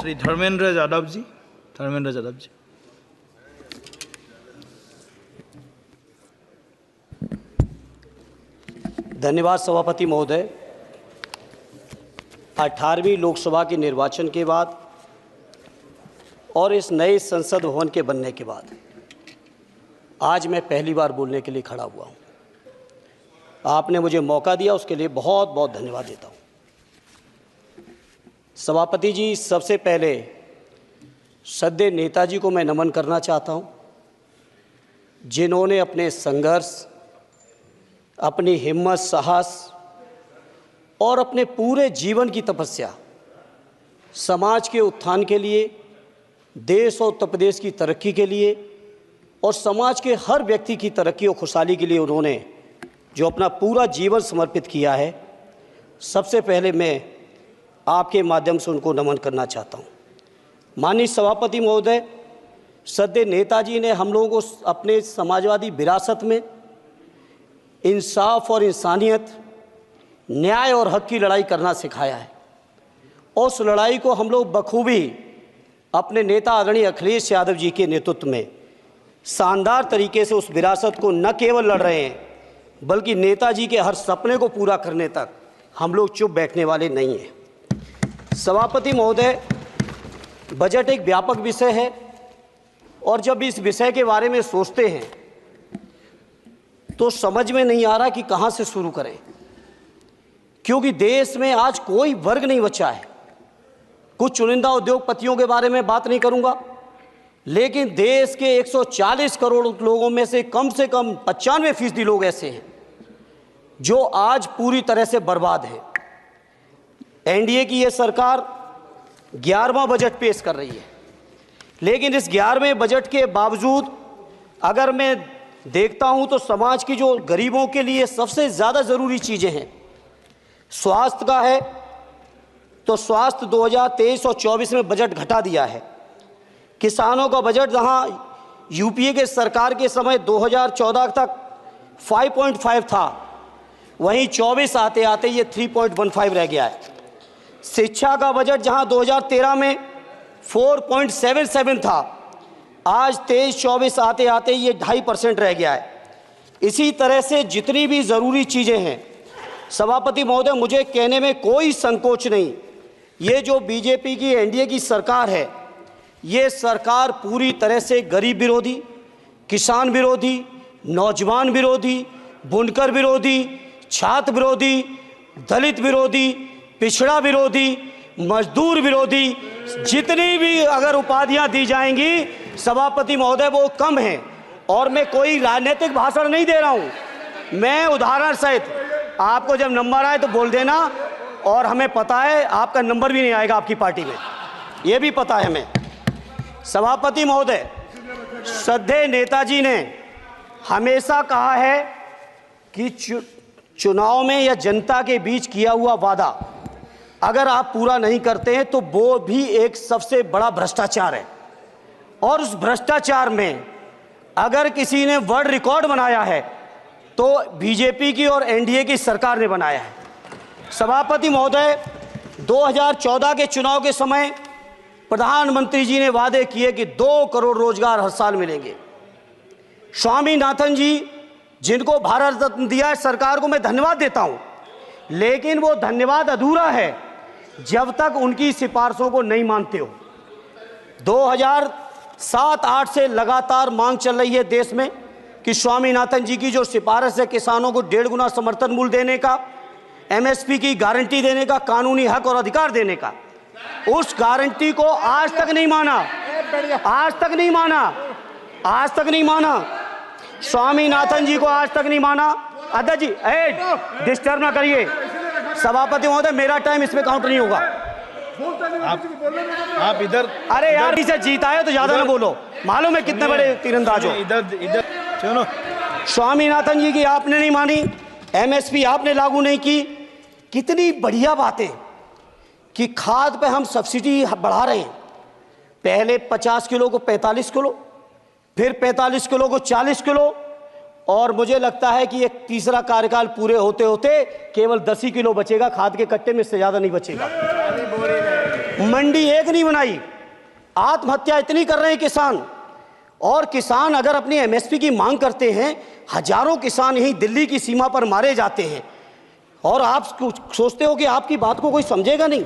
श्री धर्मेंद्र यादव जी। धर्मेंद्र यादव जी। धन्यवाद सभापति महोदय। 18वीं लोकसभा के निर्वाचन के बाद और इस नए संसद भवन के बनने के बाद आज मैं पहली बार बोलने के लिए खड़ा हुआ हूँ। आपने मुझे मौका दिया, उसके लिए बहुत बहुत धन्यवाद देता हूँ। सभापति जी, सबसे पहले श्रद्धेय नेताजी को मैं नमन करना चाहता हूँ, जिन्होंने अपने संघर्ष, अपनी हिम्मत, साहस और अपने पूरे जीवन की तपस्या समाज के उत्थान के लिए, देश और उत्तर प्रदेश की तरक्की के लिए और समाज के हर व्यक्ति की तरक्की और खुशहाली के लिए उन्होंने जो अपना पूरा जीवन समर्पित किया है, सबसे पहले मैं आपके माध्यम से उनको नमन करना चाहता हूँ। माननीय सभापति महोदय, श्रद्धेय नेताजी ने हम लोगों को अपने समाजवादी विरासत में इंसाफ और इंसानियत, न्याय और हक की लड़ाई करना सिखाया है और उस लड़ाई को हम लोग बखूबी अपने नेता आदरणीय अखिलेश यादव जी के नेतृत्व में शानदार तरीके से उस विरासत को न केवल लड़ रहे हैं, बल्कि नेताजी के हर सपने को पूरा करने तक हम लोग चुप बैठने वाले नहीं हैं। सभापति महोदय, बजट एक व्यापक विषय है और जब इस विषय के बारे में सोचते हैं तो समझ में नहीं आ रहा कि कहाँ से शुरू करें, क्योंकि देश में आज कोई वर्ग नहीं बचा है। कुछ चुनिंदा उद्योगपतियों के बारे में बात नहीं करूंगा, लेकिन देश के 140 करोड़ लोगों में से कम 95% लोग ऐसे हैं जो आज पूरी तरह से बर्बाद है। एनडीए की ये सरकार 11वां बजट पेश कर रही है, लेकिन इस 11वें बजट के बावजूद अगर मैं देखता हूं तो समाज की जो गरीबों के लिए सबसे ज़्यादा ज़रूरी चीज़ें हैं, स्वास्थ्य का है तो स्वास्थ्य 2023 और 24 में बजट घटा दिया है। किसानों का बजट जहां यूपीए के सरकार के समय 2014 तक 5.5 था, वहीं 24 आते आते ये 3.15 रह गया है। शिक्षा का बजट जहां 2013 में 4.77 था, आज 23-24 आते आते ये 2.5% रह गया है। इसी तरह से जितनी भी ज़रूरी चीज़ें हैं, सभापति महोदय, मुझे कहने में कोई संकोच नहीं, ये जो बीजेपी की एनडीए की सरकार है, ये सरकार पूरी तरह से गरीब विरोधी, किसान विरोधी, नौजवान विरोधी, बुनकर विरोधी, छात्र विरोधी, दलित विरोधी, पिछड़ा विरोधी, मजदूर विरोधी, जितनी भी अगर उपाधियां दी जाएंगी सभापति महोदय वो कम हैं। और मैं कोई राजनीतिक भाषण नहीं दे रहा हूं, मैं उदाहरण सहित आपको जब नंबर आए तो बोल देना, और हमें पता है आपका नंबर भी नहीं आएगा आपकी पार्टी में, ये भी पता है हमें। सभापति महोदय, श्रद्धेय नेताजी ने हमेशा कहा है कि चुनाव में या जनता के बीच किया हुआ वादा अगर आप पूरा नहीं करते हैं तो वो भी एक सबसे बड़ा भ्रष्टाचार है, और उस भ्रष्टाचार में अगर किसी ने वर्ल्ड रिकॉर्ड बनाया है तो बीजेपी की और एनडीए की सरकार ने बनाया है। सभापति महोदय, 2014 के चुनाव के समय प्रधानमंत्री जी ने वादे किए कि 2 करोड़ रोजगार हर साल मिलेंगे। स्वामीनाथन जी, जिनको भारत रत्न दिया है, सरकार को मैं धन्यवाद देता हूं, लेकिन वो धन्यवाद अधूरा है जब तक उनकी सिफारिशों को नहीं मानते हो। 2007-8 से लगातार मांग चल रही है देश में कि स्वामीनाथन जी की जो सिफारिश है, किसानों को 1.5 गुना समर्थन मूल्य देने का, एमएसपी की गारंटी देने का, कानूनी हक और अधिकार देने का, उस गारंटी को आज तक नहीं माना, आज तक नहीं माना, आज तक नहीं माना। स्वामीनाथन जी को आज तक नहीं माना। अध्यक्ष जी, डिस्टर्ब ना करिए। सभापति महोदय, मेरा टाइम इसमें काउंट नहीं होगा। आप इधर, अरे यार, इसे जीता है तो ज्यादा ना बोलो, मालूम है कितने बड़े तीरंदाज हो। इधर चलो। स्वामीनाथन जी की आपने नहीं मानी, एमएसपी आपने लागू नहीं की। कितनी बढ़िया बातें कि खाद पे हम सब्सिडी बढ़ा रहे हैं, पहले 50 किलो को 45 किलो, फिर 45 किलो को 40 किलो, और मुझे लगता है कि एक तीसरा कार्यकाल पूरे होते होते केवल 10 ही किलो बचेगा खाद के कट्टे में, इससे ज़्यादा नहीं बचेगा। मंडी एक नहीं बनाई, आत्महत्या इतनी कर रहे हैं किसान। और किसान अगर अपनी एमएसपी की मांग करते हैं, हजारों किसान यहीं दिल्ली की सीमा पर मारे जाते हैं, और आप सोचते हो कि आपकी बात को कोई समझेगा नहीं।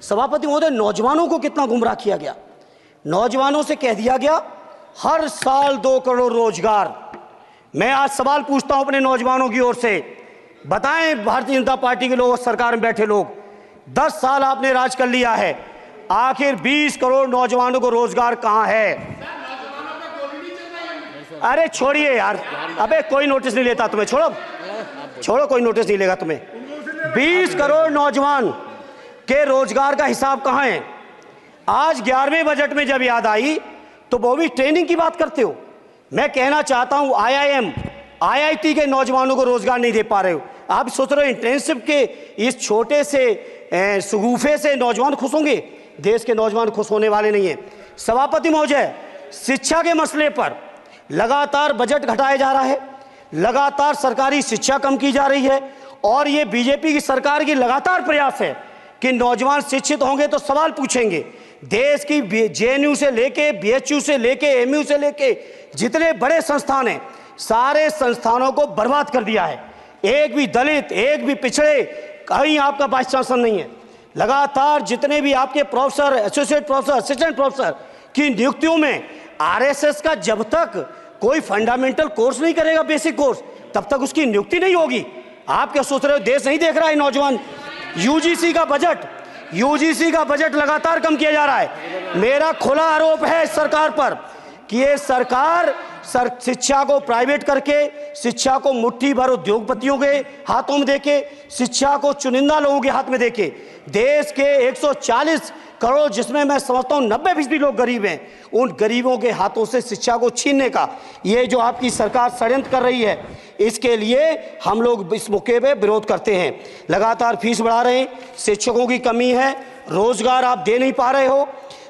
सभापति महोदय, नौजवानों को कितना गुमराह किया गया। नौजवानों से कह दिया गया हर साल 2 करोड़ रोजगार। मैं आज सवाल पूछता हूं अपने नौजवानों की ओर से, बताएं भारतीय जनता पार्टी के लोग, सरकार में बैठे लोग, 10 साल आपने राज कर लिया है, आखिर 20 करोड़ नौजवानों को रोजगार कहां है? अरे छोड़िए यार, अबे कोई नोटिस नहीं लेता तुम्हें, छोड़ो कोई नोटिस नहीं लेगा तुम्हें। 20 करोड़ नौजवान के रोजगार का हिसाब कहां है? आज 11वें बजट में जब याद आई तो वो भी ट्रेनिंग की बात करते हो। मैं कहना चाहता हूं IIM, IIT के नौजवानों को रोजगार नहीं दे पा रहे हो। आप सोच रहे हो इंटर्नशिप के इस छोटे से शगुफे से नौजवान खुश होंगे? देश के नौजवान खुश होने वाले नहीं है। सभापति महोदय, शिक्षा के मसले पर लगातार बजट घटाया जा रहा है, लगातार सरकारी शिक्षा कम की जा रही है, और ये बीजेपी की सरकार की लगातार प्रयास है कि नौजवान शिक्षित होंगे तो सवाल पूछेंगे। देश की JNU से लेके BHU से लेके MU से लेके जितने बड़े संस्थान हैं, सारे संस्थानों को बर्बाद कर दिया है। एक भी दलित, एक भी पिछड़े, कहीं आपका वाइस चांसलर नहीं है। लगातार जितने भी आपके professor, associate professor, assistant professor की नियुक्तियों में RSS का जब तक कोई फंडामेंटल कोर्स नहीं करेगा, बेसिक कोर्स, तब तक उसकी नियुक्ति नहीं होगी। आप क्या सोच रहे हो देश नहीं देख रहा है नौजवान? UGC का बजट लगातार कम किया जा रहा है। मेरा खुला आरोप है इस सरकार पर कि ये सरकार शिक्षा को प्राइवेट करके, शिक्षा को मुट्ठी भर उद्योगपतियों के हाथों में देके, शिक्षा को चुनिंदा लोगों के हाथ में देके, देश के 140 करोड़, जिसमें मैं समझता हूं 90% लोग गरीब हैं, उन गरीबों के हाथों से शिक्षा को छीनने का ये जो आपकी सरकार षड्यंत्र कर रही है, इसके लिए हम लोग इस मौके पे विरोध करते हैं। लगातार फीस बढ़ा रहे हैं, शिक्षकों की कमी है, रोजगार आप दे नहीं पा रहे हो,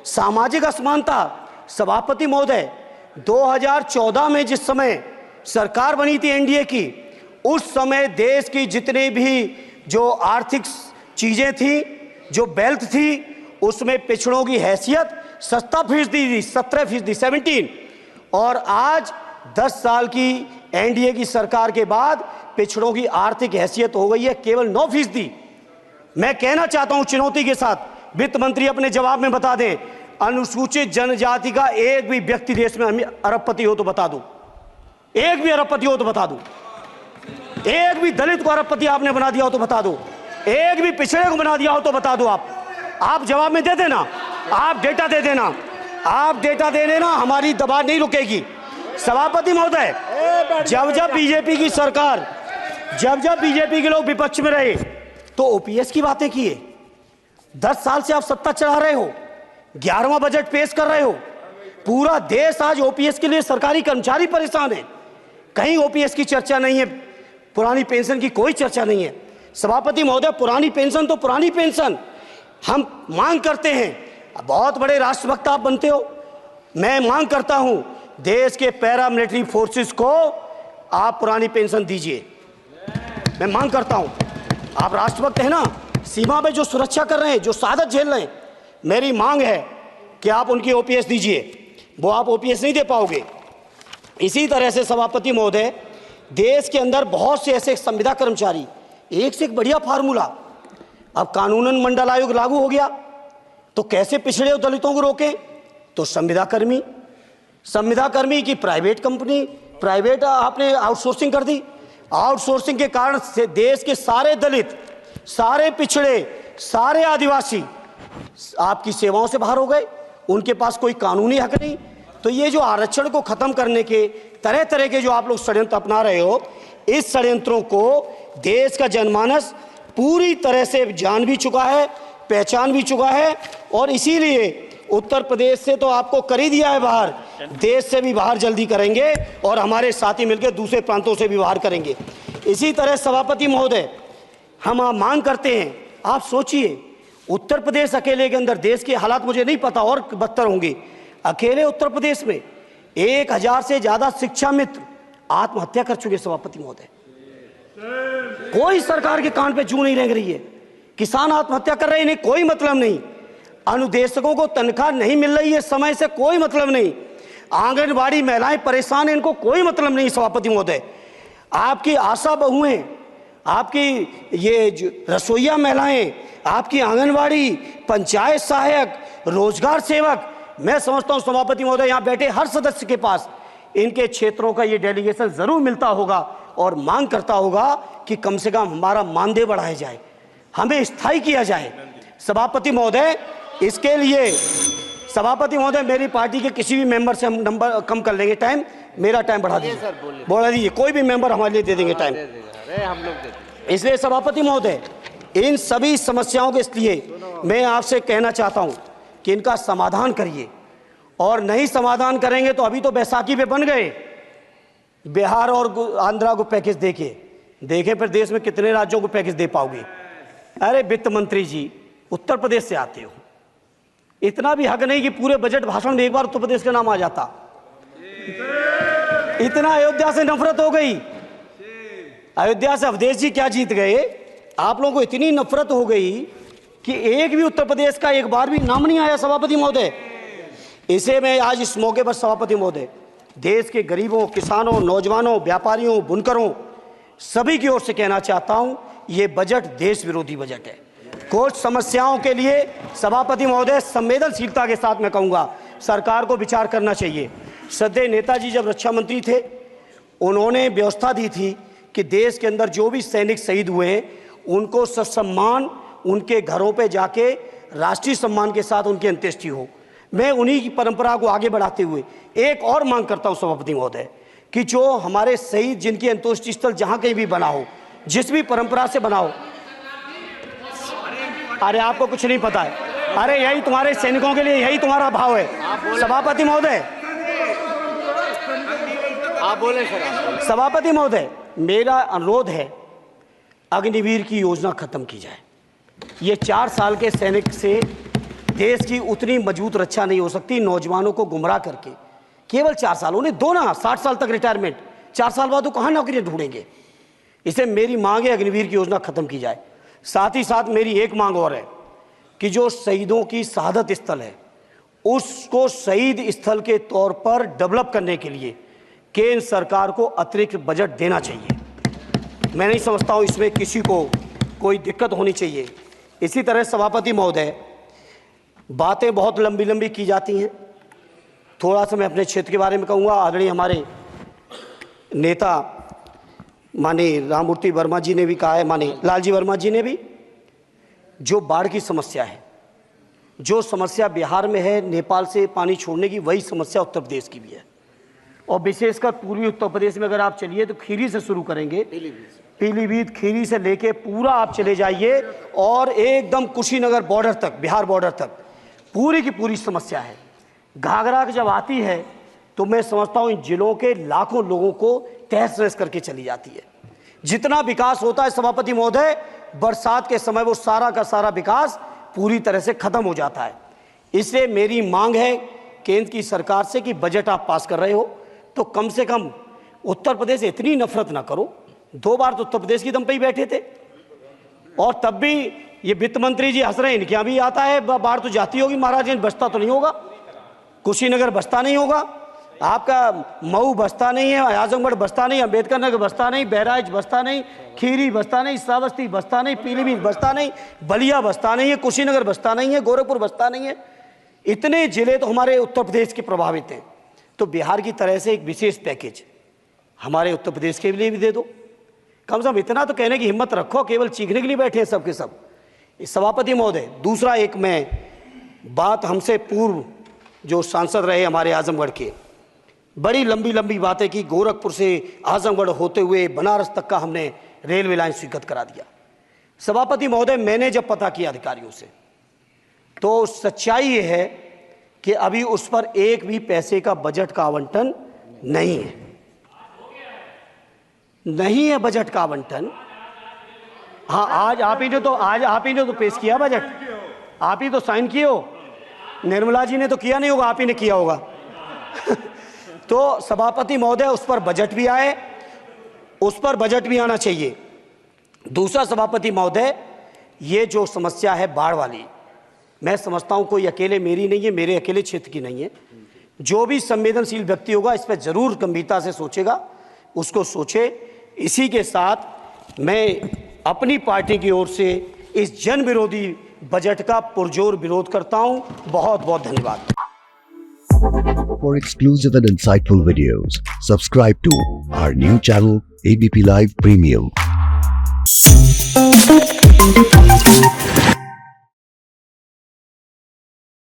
सामाजिक असमानता। सभापति महोदय, 2014 में जिस समय सरकार बनी थी NDA की, उस समय देश की जितनी भी जो आर्थिक चीजें थी, जो वेल्थ थी, उसमें पिछड़ों की हैसियत 17% थी, 17%, और आज 10 साल की NDA की सरकार के बाद पिछड़ों की आर्थिक हैसियत हो गई है केवल 9%। मैं कहना चाहता हूं चुनौती के साथ, वित्त मंत्री अपने जवाब में बता दें, अनुसूचित जनजाति का एक भी व्यक्ति देश में अरबपति हो तो बता दो, एक भी अरबपति हो तो बता दो, एक भी दलित को अरबपति आपने बना दिया हो तो बता दो, एक भी पिछड़े को बना दिया हो तो बता दो। आप जवाब में दे देना, आप डेटा दे देना, आप डेटा दे देना, हमारी दबाव नहीं रुकेगी। सभापति महोदय, जब बीजेपी की सरकार, जब बीजेपी के लोग विपक्ष में रहे तो OPS की बातें किए। 10 साल से आप सत्ता चढ़ा रहे हो, 11वां बजट पेश कर रहे हो, पूरा देश आज OPS के लिए, सरकारी कर्मचारी परेशान है, कहीं OPS की चर्चा नहीं है, पुरानी पेंशन की कोई चर्चा नहीं है। सभापति महोदय, पुरानी पेंशन तो पुरानी पेंशन, हम मांग करते हैं, बहुत बड़े राष्ट्रभक्त आप बनते हो, मैं मांग करता हूं देश के पैरामिलिट्री फोर्सेस को आप पुरानी पेंशन दीजिए। मैं मांग करता हूं, आप राष्ट्रभक्त हैं ना, सीमा पे जो सुरक्षा कर रहे हैं, जो शहादत झेल रहे हैं, मेरी मांग है कि आप उनकी OPS दीजिए। वो आप OPS नहीं दे पाओगे। इसी तरह से सभापति महोदय, देश के अंदर बहुत से ऐसे संविदा कर्मचारी, एक से एक बढ़िया फार्मूला, अब कानूनन मंडल आयोग लागू हो गया तो कैसे पिछड़े दलितों को रोकें? तो संविदा कर्मी की प्राइवेट कंपनी, प्राइवेट आपने आउटसोर्सिंग कर दी। आउटसोर्सिंग के कारण से देश के सारे दलित, सारे पिछड़े, सारे आदिवासी आपकी सेवाओं से बाहर हो गए, उनके पास कोई कानूनी हक नहीं। तो ये जो आरक्षण को खत्म करने के तरह तरह के जो आप लोग षड्यंत्र अपना रहे हो, इस षड्यंत्रों को देश का जनमानस पूरी तरह से जान भी चुका है, पहचान भी चुका है, और इसीलिए उत्तर प्रदेश से तो आपको कर ही दिया है बाहर, देश से भी बाहर जल्दी करेंगे, और हमारे साथी मिलकर दूसरे प्रांतों से भी बाहर करेंगे। इसी तरह सभापति महोदय, हम मांग करते हैं, आप सोचिए, उत्तर प्रदेश अकेले के अंदर, देश के हालात मुझे नहीं पता और बदतर होंगे, अकेले उत्तर प्रदेश में 1000 से ज्यादा शिक्षा मित्र आत्महत्या कर चुके। सभापति महोदय, कोई सरकार के कान पे जूं नहीं रेंग रही है, किसान आत्महत्या कर रहे हैं, इन्हें कोई मतलब नहीं। अनुदेशकों को तनख्वाह नहीं मिल रही है समय से, कोई मतलब नहीं। आंगनबाड़ी महिलाएं परेशान हैं, इनको कोई मतलब नहीं। सभापति महोदय, आपकी आशा बहुएं, आपकी ये रसोईया महिलाएं, आपकी आंगनबाड़ी, पंचायत सहायक, रोजगार सेवक, मैं समझता हूं सभापति महोदय यहाँ बैठे हर सदस्य के पास इनके क्षेत्रों का ये डेलीगेशन जरूर मिलता होगा और मांग करता होगा कि कम से कम हमारा मानदेय बढ़ाया जाए, हमें स्थायी किया जाए। सभापति महोदय, इसके लिए सभापति महोदय मेरी पार्टी के किसी भी मेंबर से हम नंबर कम कर लेंगे, टाइम, मेरा टाइम बढ़ा दीजिए, बढ़ा दीजिए, कोई भी मेंबर हमारे लिए दे देंगे टाइम, हम लोग। इसलिए सभापति महोदय इन सभी समस्याओं के लिए मैं आपसे कहना चाहता हूं कि इनका समाधान करिए, और नहीं समाधान करेंगे तो अभी तो बैसाखी पे बन गए, बिहार और आंध्रा को पैकेज देखे फिर देश में कितने राज्यों को पैकेज दे पाओगे। अरे वित्त मंत्री जी, उत्तर प्रदेश से आते हो, इतना भी हक नहीं कि पूरे बजट भाषण में एक बार उत्तर प्रदेश का नाम आ जाता। इतना अयोध्या से नफरत हो गई, अयोध्या से अवधेश जी क्या जीत गए, आप लोगों को इतनी नफरत हो गई कि एक भी उत्तर प्रदेश का एक बार भी नाम नहीं आया। सभापति महोदय, इसे मैं आज इस मौके पर सभापति महोदय देश के गरीबों, किसानों, नौजवानों, व्यापारियों, बुनकरों सभी की ओर से कहना चाहता हूं, ये बजट देश विरोधी बजट है। कुछ समस्याओं के लिए सभापति महोदय संवेदनशीलता के साथ मैं कहूंगा सरकार को विचार करना चाहिए। श्रद्धेय नेताजी जब रक्षा मंत्री थे, उन्होंने व्यवस्था दी थी कि देश के अंदर जो भी सैनिक शहीद हुए हैं उनको ससम्मान उनके घरों पे जाके राष्ट्रीय सम्मान के साथ उनकी अंत्येष्टि हो। मैं उन्हीं की परंपरा को आगे बढ़ाते हुए एक और मांग करता हूं सभापति महोदय कि जो हमारे शहीद जिनकी अंत्येष्टि स्थल जहां कहीं भी बना हो, जिस भी परंपरा से बना हो, अरे आपको कुछ नहीं पता है, अरे यही तुम्हारे सैनिकों के लिए यही तुम्हारा भाव है। सभापति महोदय, आप बोले सर। सभापति महोदय, मेरा अनुरोध है अग्निवीर की योजना खत्म की जाए। ये 4 साल के सैनिक से देश की उतनी मजबूत रक्षा नहीं हो सकती। नौजवानों को गुमराह करके केवल 4 साल, उन्हें दो ना 60 साल तक रिटायरमेंट, 4 साल बाद वो कहाँ नौकरी ढूंढेंगे। इसे मेरी मांग है अग्निवीर की योजना खत्म की जाए। साथ ही साथ मेरी एक मांग और है कि जो शहीदों की शहादत स्थल है उसको शहीद स्थल के तौर पर डेवलप करने के लिए केंद्र सरकार को अतिरिक्त बजट देना चाहिए। मैं नहीं समझता हूं इसमें किसी को कोई दिक्कत होनी चाहिए। इसी तरह सभापति महोदय, बातें बहुत लंबी लंबी की जाती हैं, थोड़ा सा मैं अपने क्षेत्र के बारे में कहूँगा। आदरणीय हमारे नेता माननीय राममूर्ति वर्मा जी ने भी कहा है, माननीय लालजी वर्मा जी ने भी, जो बाढ़ की समस्या है, जो समस्या बिहार में है नेपाल से पानी छोड़ने की, वही समस्या उत्तर प्रदेश की भी है। और विशेषकर पूर्वी उत्तर प्रदेश में अगर आप चलिए तो खीरी से शुरू करेंगे, पीलीभीत खीरी से लेके पूरा आप चले जाइए और एकदम कुशीनगर बॉर्डर तक, बिहार बॉर्डर तक पूरी की पूरी समस्या है। घाघरा जब आती है तो मैं समझता हूँ इन जिलों के लाखों लोगों को तहस नहस करके चली जाती है। जितना विकास होता है सभापति महोदय, बरसात के समय वो सारा का सारा विकास पूरी तरह से खत्म हो जाता है। इसलिए मेरी मांग है केंद्र की सरकार से कि बजट आप पास कर रहे हो तो कम से कम उत्तर प्रदेश से इतनी नफरत ना करो। 2 बार तो उत्तर प्रदेश की दम पे ही बैठे थे और तब भी ये वित्त मंत्री जी हंस रहे हैं, इनके यहाँ भी आता है, बाढ़ तो जाती होगी महाराज, बसता तो नहीं होगा, कुशीनगर बसता नहीं होगा, आपका मऊ बसता नहीं है, आजमगढ़ बसता नहीं, अम्बेडकर नगर बसता नहीं, बहराइच बसता नहीं, खीरी बसता नहीं, श्रावस्ती बसता नहीं, पीलीभीत बसता नहीं, बलिया बसता नहीं है, कुशीनगर बसता नहीं है, गोरखपुर बसता नहीं है। इतने जिले तो हमारे उत्तर प्रदेश के प्रभावित हैं। तो बिहार की तरह से एक विशेष पैकेज हमारे उत्तर प्रदेश के लिए भी दे दो। कम से कम इतना तो कहने की हिम्मत रखो, केवल चीखने के लिए बैठे हैं सबके सब। सभापति महोदय, दूसरा एक मैं बात, हमसे पूर्व जो सांसद रहे हमारे आजमगढ़ के, बड़ी लंबी लंबी बातें की, गोरखपुर से आजमगढ़ होते हुए बनारस तक का हमने रेलवे लाइन स्वीकृत करा दिया। सभापति महोदय, मैंने जब पता किया अधिकारियों से तो सच्चाई ये है कि अभी उस पर एक भी पैसे का बजट का आवंटन नहीं है, नहीं है बजट का आवंटन। हाँ, आज आप ही ने तो पेश किया बजट, आप ही तो साइन किए हो, निर्मला जी ने तो किया नहीं होगा, आप ही ने किया होगा। तो सभापति महोदय, उस पर बजट भी आए, उस पर बजट भी आना चाहिए। दूसरा सभापति महोदय, ये जो समस्या है बाढ़ वाली, मैं समझता हूँ कोई अकेले मेरी नहीं है, मेरे अकेले क्षेत्र की नहीं है। जो भी संवेदनशील व्यक्ति होगा इस पर जरूर गंभीरता से सोचेगा, उसको सोचे। इसी के साथ मैं अपनी पार्टी की ओर से इस जन विरोधी बजट का पुरजोर विरोध करता हूं। बहुत बहुत धन्यवाद। For exclusive and insightful videos, subscribe to our new channel ABP Live Premium.